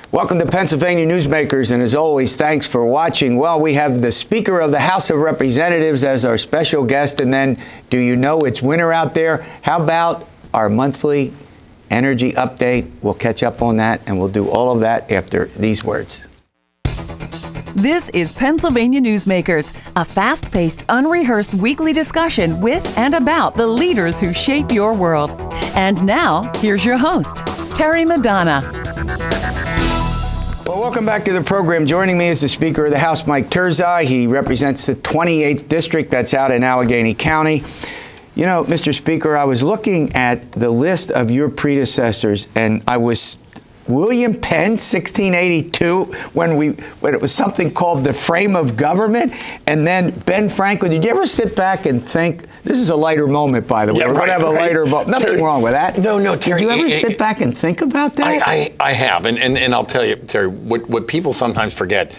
Welcome to Pennsylvania Newsmakers, and as always, thanks for watching. Well, we have the Speaker of the House of Representatives as our special guest, and then, do you know it's winter out there? How about our monthly energy update? We'll catch up on that, and we'll do all of that after these words. This is Pennsylvania Newsmakers, a fast-paced, unrehearsed weekly discussion with and about the leaders who shape your world. And now, here's your host, Terry Madonna. Well, welcome back to the program. Joining me is the Speaker of the House, Mike Turzai. He represents the 28th District that's out in Allegheny County. You know, Mr. Speaker, I was looking at the list of your predecessors, and I was William Penn, 1682, when it was something called the frame of government, and then Ben Franklin. Did you ever sit back and think, this is a lighter moment, by the way, we're going to have a lighter moment, nothing wrong with that. No, Terry. Did you ever sit back and think about that? I have, and I'll tell you, Terry, what people sometimes forget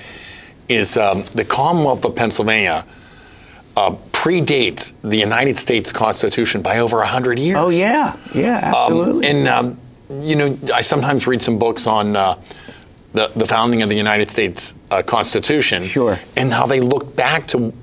is the Commonwealth of Pennsylvania predates the United States Constitution by over 100 years. Oh, yeah, absolutely. You know, I sometimes read some books on the founding of the United States Constitution, sure, and how they look back to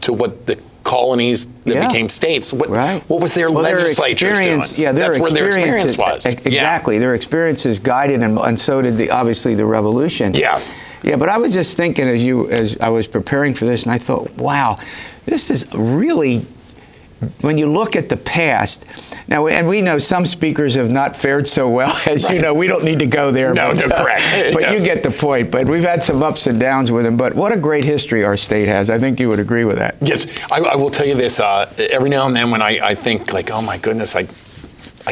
what the colonies that became states. What was their legislatures doing? Yeah, that's where their experience was. Exactly, their experiences guided, and so did obviously the revolution. Yes. Yeah, but I was just thinking as I was preparing for this, and I thought, wow, this is really, when you look at the past. Now, and we know some speakers have not fared so well, as you know. We don't need to go there. No, correct. But you get the point. But we've had some ups and downs with them. But what a great history our state has. I think you would agree with that. Yes, I will tell you this. Every now and then when I think, like, oh, my goodness, I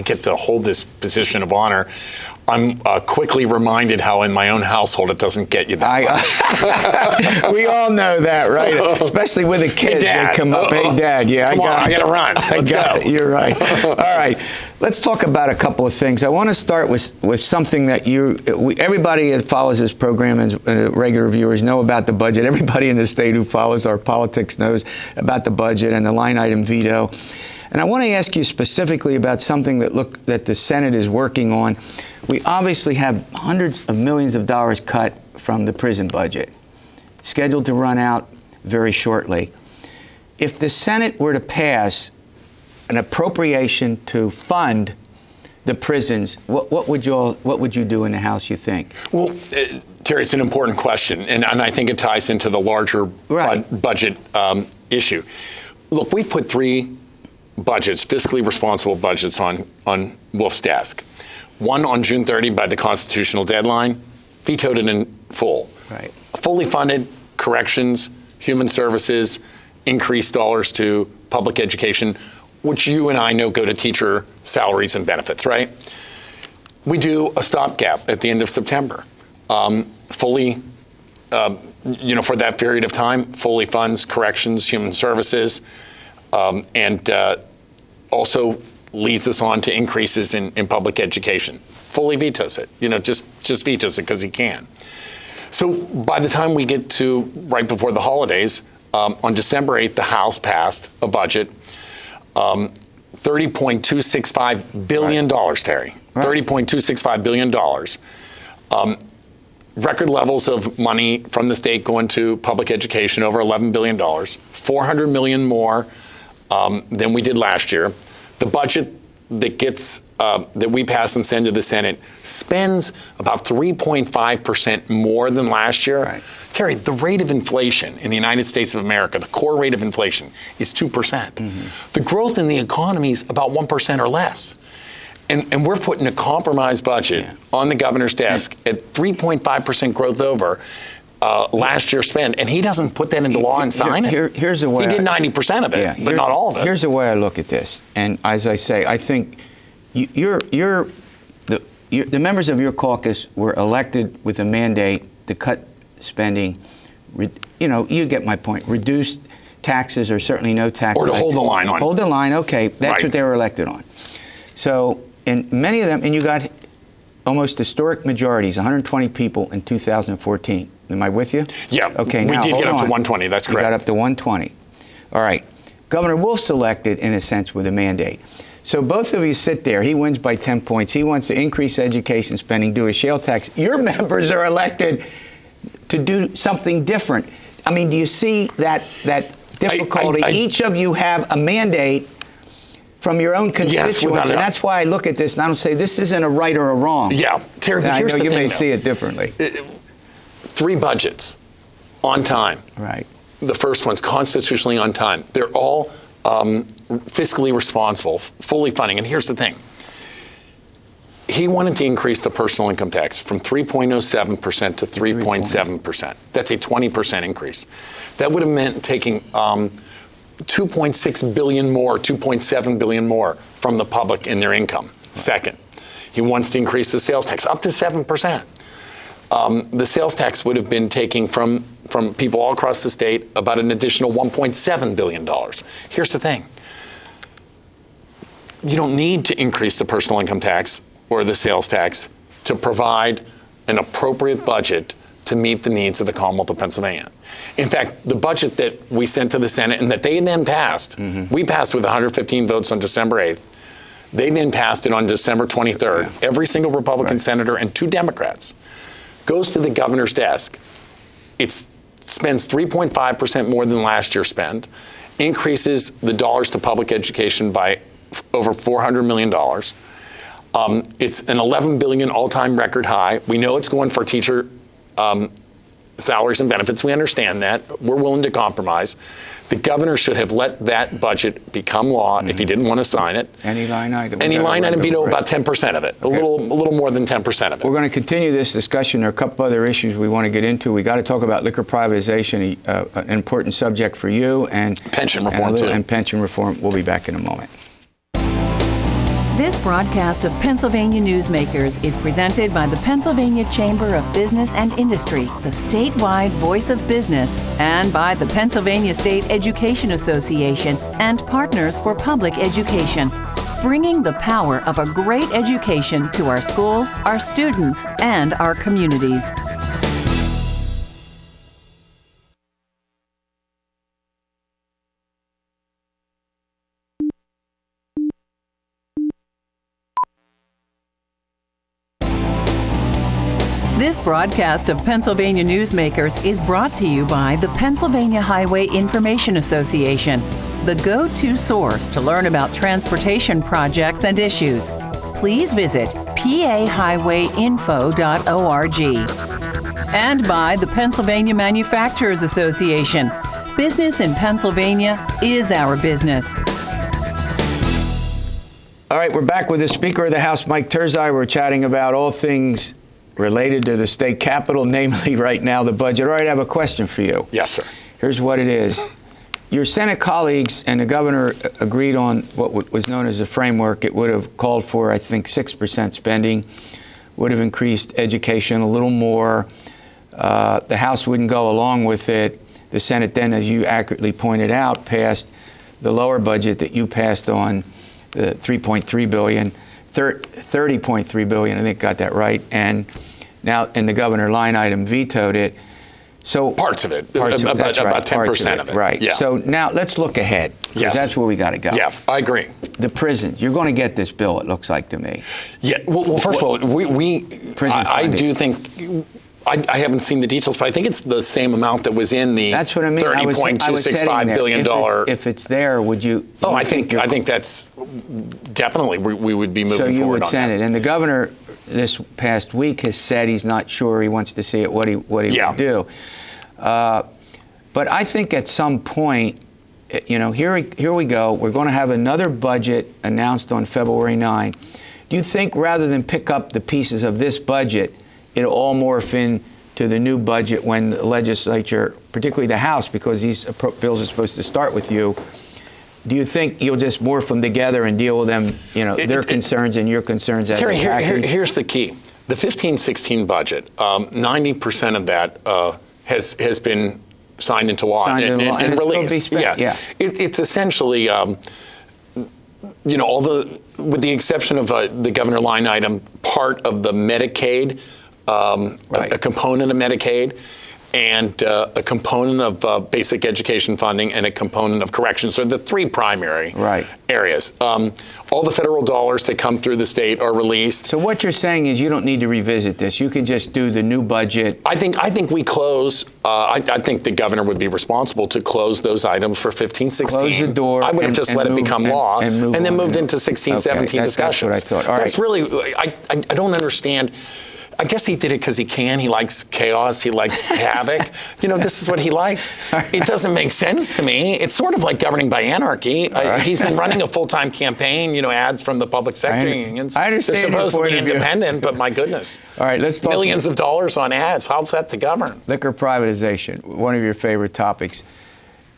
get to hold this position of honor, I'm quickly reminded how in my own household it doesn't get you that. We all know that, right? Especially with the kids. Hey, Dad. They come up, hey, Dad, yeah, I got to run. Let's go. You're right. All right. Let's talk about a couple of things. I want to start with something that everybody that follows this program and regular viewers know about the budget. Everybody in the state who follows our politics knows about the budget and the line item veto. And I want to ask you specifically about something that the Senate is working on. We obviously have hundreds of millions of dollars cut from the prison budget, scheduled to run out very shortly. If the Senate were to pass an appropriation to fund the prisons, what would you do in the House, you think? Well, Terry, it's an important question, and I think it ties into the larger budget issue. Look, we've put three budgets, fiscally responsible budgets, on Wolf's desk. One on June 30 by the constitutional deadline, vetoed it in full. Right. Fully funded corrections, human services, increased dollars to public education, which you and I know go to teacher salaries and benefits, right? We do a stopgap at the end of September. Fully, for that period of time, fully funds corrections, human services, and also leads us on to increases in public education. Fully vetoes it, just vetoes it because he can. So by the time we get to right before the holidays, on December 8th, the House passed a budget, $30.265 billion, Terry. Right. $30.265 billion. Record levels of money from the state going to public education, over $11 billion, $400 million more than we did last year. The budget that we pass and send to the Senate spends about 3.5% more than last year. Right. Terry, the rate of inflation in the United States of America, the core rate of inflation, is 2%. Mm-hmm. The growth in the economy is about 1% or less. And we're putting a compromised budget on the governor's desk at 3.5% growth over last year's spend, and he doesn't put that into law and sign it. Here's the way he did 90% of it, but not all of it. Here's the way I look at this, and as I say, I think the members of your caucus were elected with a mandate to cut spending. You get my point. Reduced taxes, or certainly no taxes. Or to hold the line on. Hold the line. Okay, that's what they were elected on. So, and many of them, and you got almost historic majorities, 120 people in 2014. Am I with you? Yeah. Okay. We now, did get up to on. 120. That's correct. We got up to 120. All right. Governor Wolf's elected, in a sense, with a mandate. So both of you sit there. He wins by 10 points. He wants to increase education spending, do a shale tax. Your members are elected to do something different. I mean, do you see that difficulty? Each of you have a mandate from your own constituents, and that's why I look at this and I don't say this isn't a right or a wrong. Yeah, Terry, but here's the thing, you may see it differently. 3 budgets on time. Right. The first one's constitutionally on time. They're all fiscally responsible, fully funding. And here's the thing. He wanted to increase the personal income tax from 3.07% to 3.7%. That's a 20% increase. That would have meant taking 2.6 billion more, 2.7 billion more from the public in their income. Second, he wants to increase the sales tax up to 7%. The sales tax would have been taking from people all across the state about an additional $1.7 billion. Here's the thing. You don't need to increase the personal income tax or the sales tax to provide an appropriate budget to meet the needs of the Commonwealth of Pennsylvania. In fact, the budget that we sent to the Senate and that they then passed, we passed with 115 votes on December 8th. They then passed it on December 23rd. Yeah. Every single Republican senator and 2 Democrats goes to the governor's desk. It spends 3.5% more than last year's spend, increases the dollars to public education by over $400 million. It's an $11 billion all-time record high. We know it's going for teacher salaries and benefits. We understand that. We're willing to compromise. The governor should have let that budget become law if he didn't want to sign it. Any line item. Any line item, you know, about 10% of it. Okay. A little more than 10% of it. We're going to continue this discussion. There are a couple other issues we want to get into. We got to talk about liquor privatization, an important subject for you, and pension reform too. And pension reform. We'll be back in a moment. This broadcast of Pennsylvania Newsmakers is presented by the Pennsylvania Chamber of Business and Industry, the statewide voice of business, and by the Pennsylvania State Education Association and Partners for Public Education, bringing the power of a great education to our schools, our students, and our communities. This broadcast of Pennsylvania Newsmakers is brought to you by the Pennsylvania Highway Information Association, the go-to source to learn about transportation projects and issues. Please visit pahighwayinfo.org. And by the Pennsylvania Manufacturers Association. Business in Pennsylvania is our business. All right, we're back with the Speaker of the House, Mike Turzai. We're chatting about all things related to the state capitol, namely right now the budget. All right, I have a question for you. Yes, sir. Here's what it is. Your Senate colleagues and the governor agreed on what was known as a framework. It would have called for, I think, 6% spending, would have increased education a little more. The House wouldn't go along with it. The Senate then, as you accurately pointed out, passed the lower budget that you passed on, the $3.3 billion. 30.3 billion, I think got that right, and the governor line item vetoed it. So parts of it, about 10% of it, right? Yeah. So now let's look ahead, because that's where we got to go. Yeah, I agree. The prisons, you're going to get this bill. It looks like to me. Yeah. Well first of all, I do think. I haven't seen the details, but I think it's the same amount that was in the $30.265 billion. If it's there, would you? Oh, I think that's definitely we would be moving forward on that. So you would send it, and the governor this past week has said he's not sure. He wants to see what he would do. But I think at some point, you know, here we go. We're going to have another budget announced on February 9. Do you think rather than pick up the pieces of this budget, it'll all morph in to the new budget when the legislature, particularly the House, because these bills are supposed to start with you, do you think you'll just morph them together and deal with them, you know, their concerns and your concerns as a package? Here's the key. The 15-16 budget, 90% of that has been signed into law and released. It's essentially, you know, with the exception of the governor line item, part of the Medicaid, a component of Medicaid, and a component of basic education funding and a component of corrections. So the three primary areas. All the federal dollars that come through the state are released. So what you're saying is you don't need to revisit this. You can just do the new budget. I think we close. I think the governor would be responsible to close those items for 15, 16. Close the door. I would have just let it become law and then moved into 16, 17 discussions. That's what I thought. All right. That's really, I don't understand. I guess he did it because he can. He likes chaos. He likes havoc. This is what he likes. It doesn't make sense to me. It's sort of like governing by anarchy. He's been running a full-time campaign, ads from the public sector unions. I understand. They're supposed to be independent, but my goodness. All right, let's talk. Millions of dollars on ads. How's that to govern? Liquor privatization, one of your favorite topics.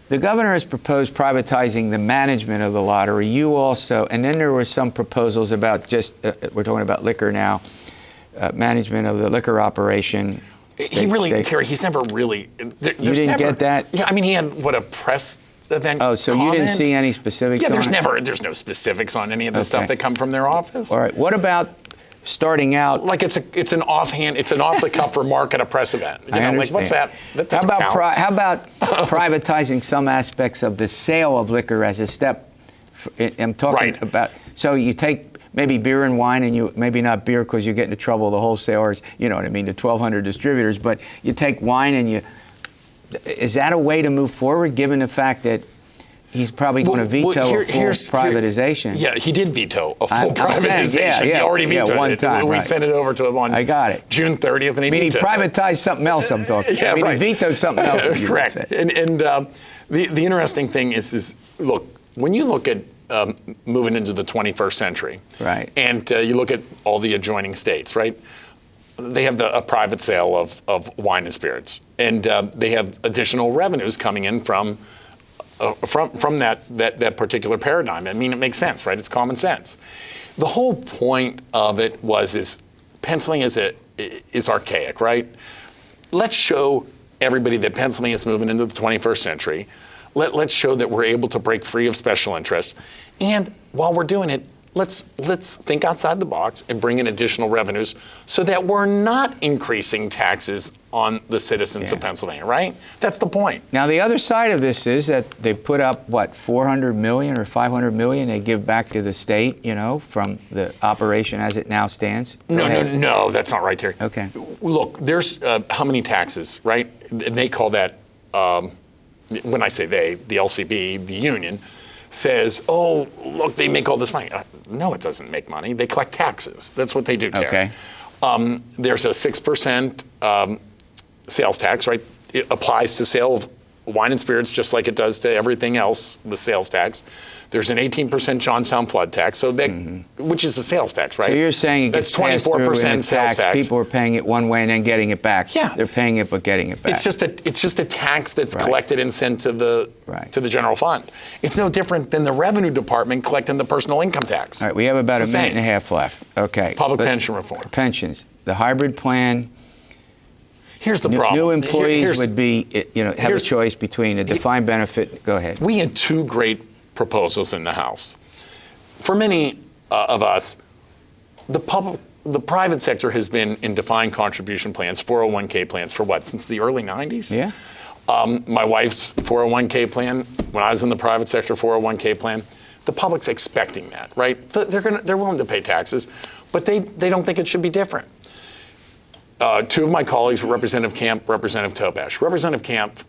The governor has proposed privatizing the management of the lottery. You also, and then there were some proposals about just, we're talking about liquor now, management of the liquor operation. Terry, he's never really. You didn't get that? Yeah, I mean, he had a press event. Oh, so you didn't see any specifics? Yeah, on there's no specifics on any of the stuff that come from their office. All right, what about starting out? Like it's an off the cuff remark at a press event. I understand. Like what's that? That how count. about privatizing some aspects of the sale of liquor as a step? I'm talking about. So you take maybe beer and wine, and you maybe not beer because you get into trouble with the wholesalers, you know what I mean, the 1,200 distributors, but you take wine and is that a way to move forward given the fact that he's probably going to veto a full privatization? Yeah, he did veto a full privatization. Yeah, he already vetoed one it. time, we sent it over to him on June 30th, and he vetoed it. He privatized something else, I'm talking. Yeah, he vetoed something else. Correct. And the interesting thing is, look, when you look at moving into the 21st century, and you look at all the adjoining states, right? They have a private sale of wine and spirits, and they have additional revenues coming in from that particular paradigm. I mean, it makes sense, right? It's common sense. The whole point of it is Pennsylvania is archaic, right? Let's show everybody that Pennsylvania is moving into the 21st century. Let's show that we're able to break free of special interests. And while we're doing it, let's think outside the box and bring in additional revenues so that we're not increasing taxes on the citizens of Pennsylvania, right? That's the point. Now, the other side of this is that they put up, what, $400 million or $500 million they give back to the state, from the operation as it now stands? No, that's not right, Terry. Okay. Look, there's how many taxes, right? And they call that, when I say they, the LCB, the union, says, oh, look, they make all this money. No, it doesn't make money. They collect taxes. That's what they do, Terry. Okay. There's a 6% sales tax, right? It applies to sale of wine and spirits just like it does to everything else, the sales tax. There's an 18% Johnstown flood tax, so that, which is a sales tax, right? So you're saying it gets that's 24% sales tax. People are paying it one way and then getting it back. Yeah. They're paying it but getting it back. It's just a tax that's collected and sent to the general fund. It's no different than the revenue department collecting the personal income tax. All right, we have about a minute and a half left. Okay. Public pension reform. Pensions. The hybrid plan. Here's the problem. New employees would be, have a choice between a defined benefit. Go ahead. We had two great proposals in the House. For many of us, the private sector has been in defined contribution plans, 401k plans, for what, since the early 90s? Yeah. My wife's 401k plan, when I was in the private sector 401k plan, the public's expecting that, right? They're willing to pay taxes, but they don't think it should be different. Two of my colleagues, Representative Camp, Representative Tobash. Representative Camp,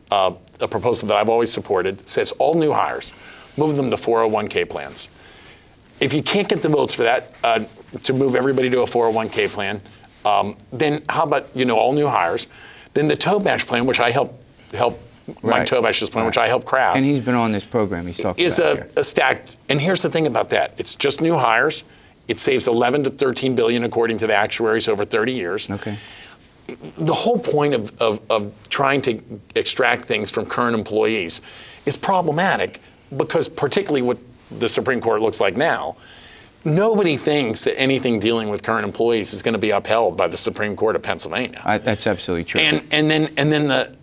a proposal that I've always supported, says all new hires, move them to 401k plans. If you can't get the votes for that, to move everybody to a 401k plan, then how about, all new hires? Then the Tobash plan, which I help Mike Tobash's plan, which I helped craft. And he's been on this program. He's talking about is a stacked. And here's the thing about that: it's just new hires. It saves 11 to 13 billion according to the actuaries over 30 years. Okay. The whole point of trying to extract things from current employees is problematic because, particularly what the Supreme Court looks like now, nobody thinks that anything dealing with current employees is going to be upheld by the Supreme Court of Pennsylvania. That's absolutely true. And then the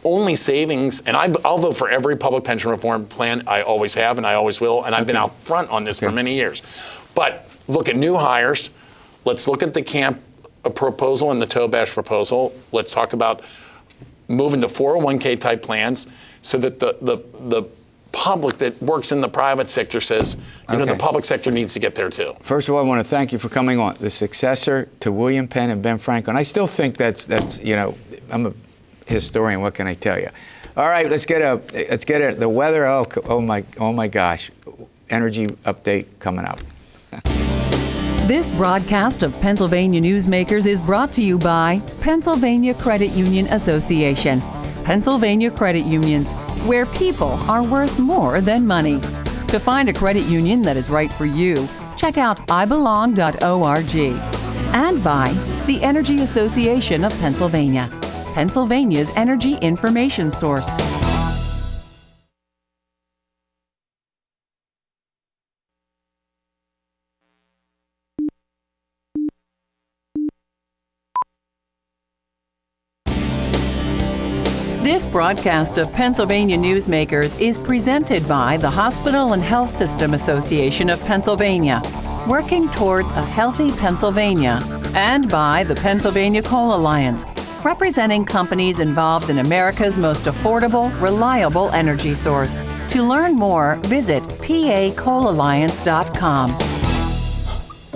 only savings, and I'll vote for every public pension reform plan. I always have, and I always will, and I've been out front on this for many years. But look at new hires. Let's look at the Camp proposal and the Tobash proposal. Let's talk about moving to 401k type plans so that the public that works in the private sector says, you know, the public sector needs to get there too. First of all, I want to thank you for coming on. The successor to William Penn and Ben Franklin. I still think that's you know, I'm a historian. What can I tell you? All right, let's get the weather. Oh my gosh, energy update coming up. This broadcast of Pennsylvania Newsmakers is brought to you by Pennsylvania Credit Union Association. Pennsylvania Credit Unions, where people are worth more than money. To find a credit union that is right for you, check out ibelong.org. And by the Energy Association of Pennsylvania, Pennsylvania's energy information source. This broadcast of Pennsylvania Newsmakers is presented by the Hospital and Health System Association of Pennsylvania, working towards a healthy Pennsylvania, and by the Pennsylvania Coal Alliance, representing companies involved in America's most affordable, reliable energy source. To learn more, visit pacoalalliance.com.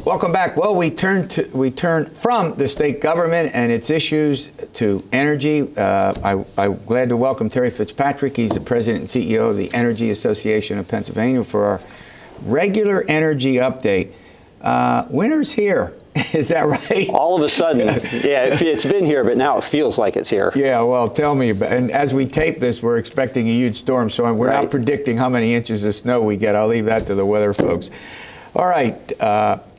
Welcome back. Well, we turn from the state government and its issues to energy. I'm glad to welcome Terry Fitzpatrick. He's the president and CEO of the Energy Association of Pennsylvania for our regular energy update. Winter's here. Is that right? All of a sudden. Yeah, it's been here, but now it feels like it's here. Yeah, well, tell me about it. And as we tape this, we're expecting a huge storm, so we're not predicting how many inches of snow we get. I'll leave that to the weather folks. All right,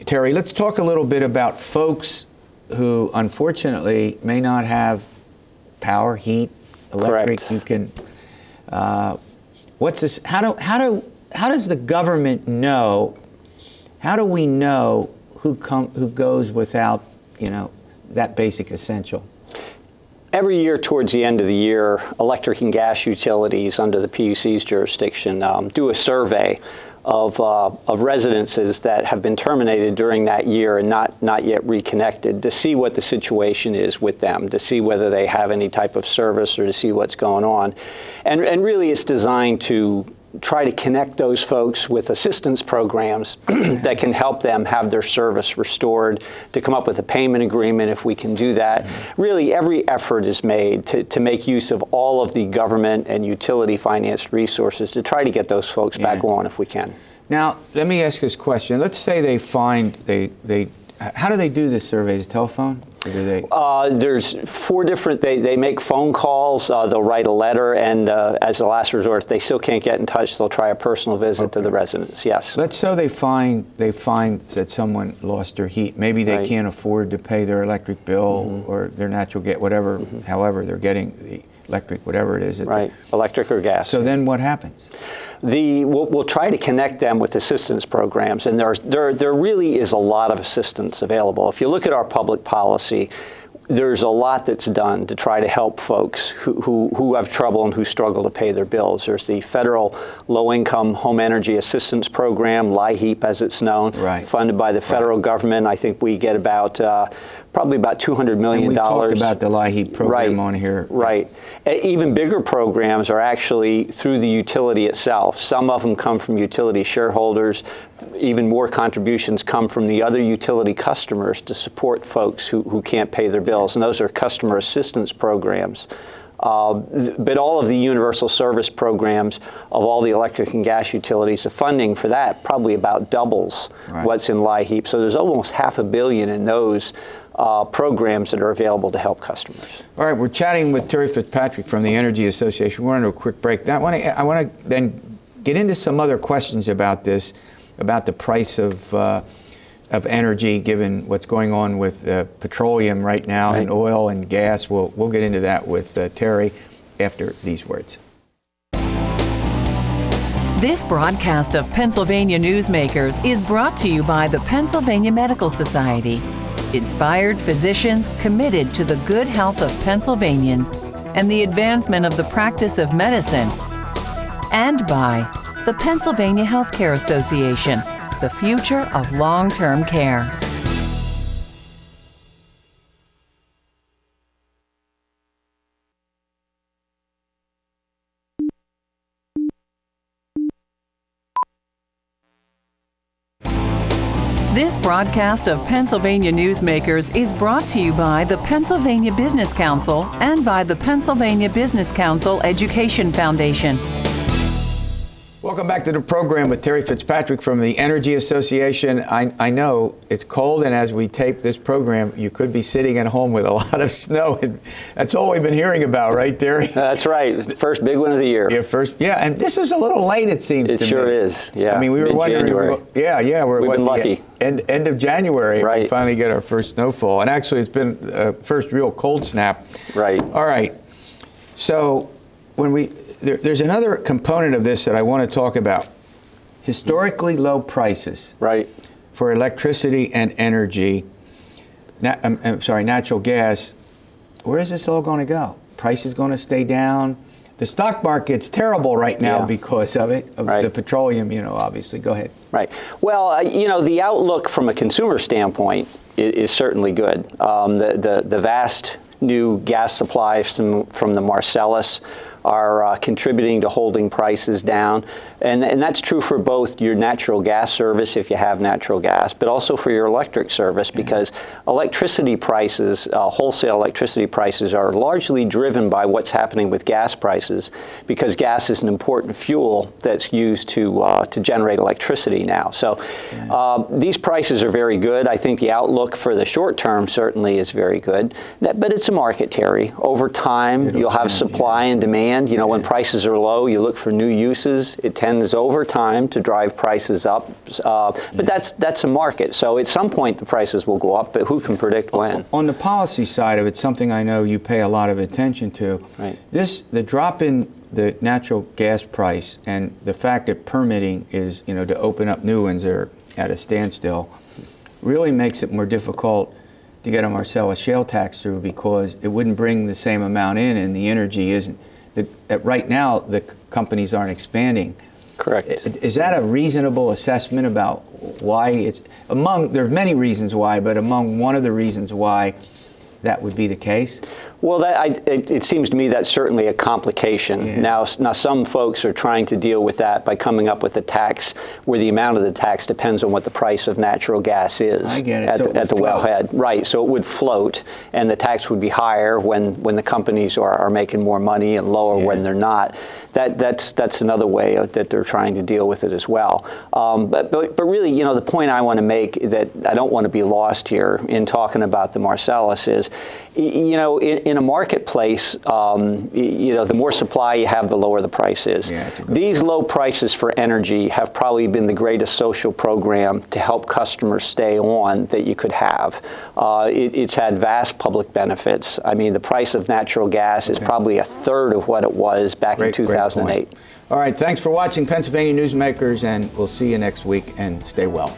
Terry, let's talk a little bit about folks who unfortunately may not have power, heat, electric. Correct. You can. What's this? How does the government know? How do we know who goes without, you know, that basic essential? Every year towards the end of the year, electric and gas utilities under the PUC's jurisdiction do a survey of residences that have been terminated during that year and not yet reconnected, to see what the situation is with them, to see whether they have any type of service or to see what's going on. And really it's designed to try to connect those folks with assistance programs that can help them have their service restored, to come up with a payment agreement if we can do that. Really, every effort is made to make use of all of the government and utility financed resources to try to get those folks back on if we can. Now, let me ask this question. Let's say they find, how do they do this survey? Is it telephone? Or do they? There's 4 different, they make phone calls, they'll write a letter, and as a last resort, if they still can't get in touch, they'll try a personal visit to the residents, yes. Let's say they find that someone lost their heat. Maybe they can't afford to pay their electric bill or their natural gas, whatever, however they're getting the electric, whatever it is. Electric or gas. So then what happens? We'll try to connect them with assistance programs, and there really is a lot of assistance available. If you look at our public policy, there's a lot that's done to try to help folks who have trouble and who struggle to pay their bills. There's the federal low-income home energy assistance program, LIHEAP as it's known, funded by the federal government. I think we get about probably about $200 million. And we talked about the LIHEAP program on here. Right. Even bigger programs are actually through the utility itself. Some of them come from utility shareholders. Even more contributions come from the other utility customers to support folks who can't pay their bills, and those are customer assistance programs. But all of the universal service programs of all the electric and gas utilities, the funding for that probably about doubles what's in LIHEAP. So there's almost $500 million in those programs that are available to help customers. All right, we're chatting with Terry Fitzpatrick from the Energy Association. We're going to a quick break. I want to then get into some other questions about this, about the price of energy, given what's going on with petroleum right now and oil and gas. We'll get into that with Terry after these words. This broadcast of Pennsylvania Newsmakers is brought to you by the Pennsylvania Medical Society. Inspired physicians committed to the good health of Pennsylvanians and the advancement of the practice of medicine. And by the Pennsylvania Healthcare Association, the future of long-term care. This broadcast of Pennsylvania Newsmakers is brought to you by the Pennsylvania Business Council and by the Pennsylvania Business Council Education Foundation. Welcome back to the program with Terry Fitzpatrick from the Energy Association. I know it's cold, and as we tape this program, you could be sitting at home with a lot of snow, and that's all we've been hearing about, right, Terry? That's right. First big one of the year. Yeah, and this is a little late, it seems to me. It sure is, yeah. I mean, we were wondering. We've been lucky. End of January, right. We finally get our first snowfall, and actually, it's been first real cold snap. Right. All right. So there's another component of this that I want to talk about. Historically low prices. Right. For electricity and energy. Natural gas. Where is this all going to go? Price is going to stay down. The stock market's terrible right now because of it, the petroleum, obviously. Go ahead. Right. Well, the outlook from a consumer standpoint is certainly good. The vast new gas supplies from the Marcellus are contributing to holding prices down. And that's true for both your natural gas service, if you have natural gas, but also for your electric service, because electricity prices, wholesale electricity prices, are largely driven by what's happening with gas prices, because gas is an important fuel that's used to generate electricity now. So these prices are very good. I think the outlook for the short term certainly is very good. But it's a market, Terry. Over time, you'll have supply and demand. When prices are low, you look for new uses. It tends over time to drive prices up. But that's a market. So at some point, the prices will go up, but who can predict when? On the policy side of it, something I know you pay a lot of attention to. Right. The drop in the natural gas price and the fact that permitting is, to open up new ones are at a standstill, really makes it more difficult to get a Marcellus shale tax through, because it wouldn't bring the same amount in, and the energy isn't. Right now, the companies aren't expanding. Correct. Is that a reasonable assessment about why it's there are many reasons why, but among one of the reasons why that would be the case? Well, it seems to me that's certainly a complication. Yeah. Now, some folks are trying to deal with that by coming up with a tax where the amount of the tax depends on what the price of natural gas is. I get it. At the wellhead. Right, so it would float, and the tax would be higher when the companies are making more money and lower when they're not. That's another way that they're trying to deal with it as well. But really, the point I want to make, that I don't want to be lost here in talking about the Marcellus, is, in a marketplace, the more supply you have, the lower the price is. These low prices for energy have probably been the greatest social program to help customers stay on that you could have. It's had vast public benefits. I mean, the price of natural gas is probably a third of what it was back in 2008. All right, thanks for watching Pennsylvania Newsmakers, and we'll see you next week, and stay well.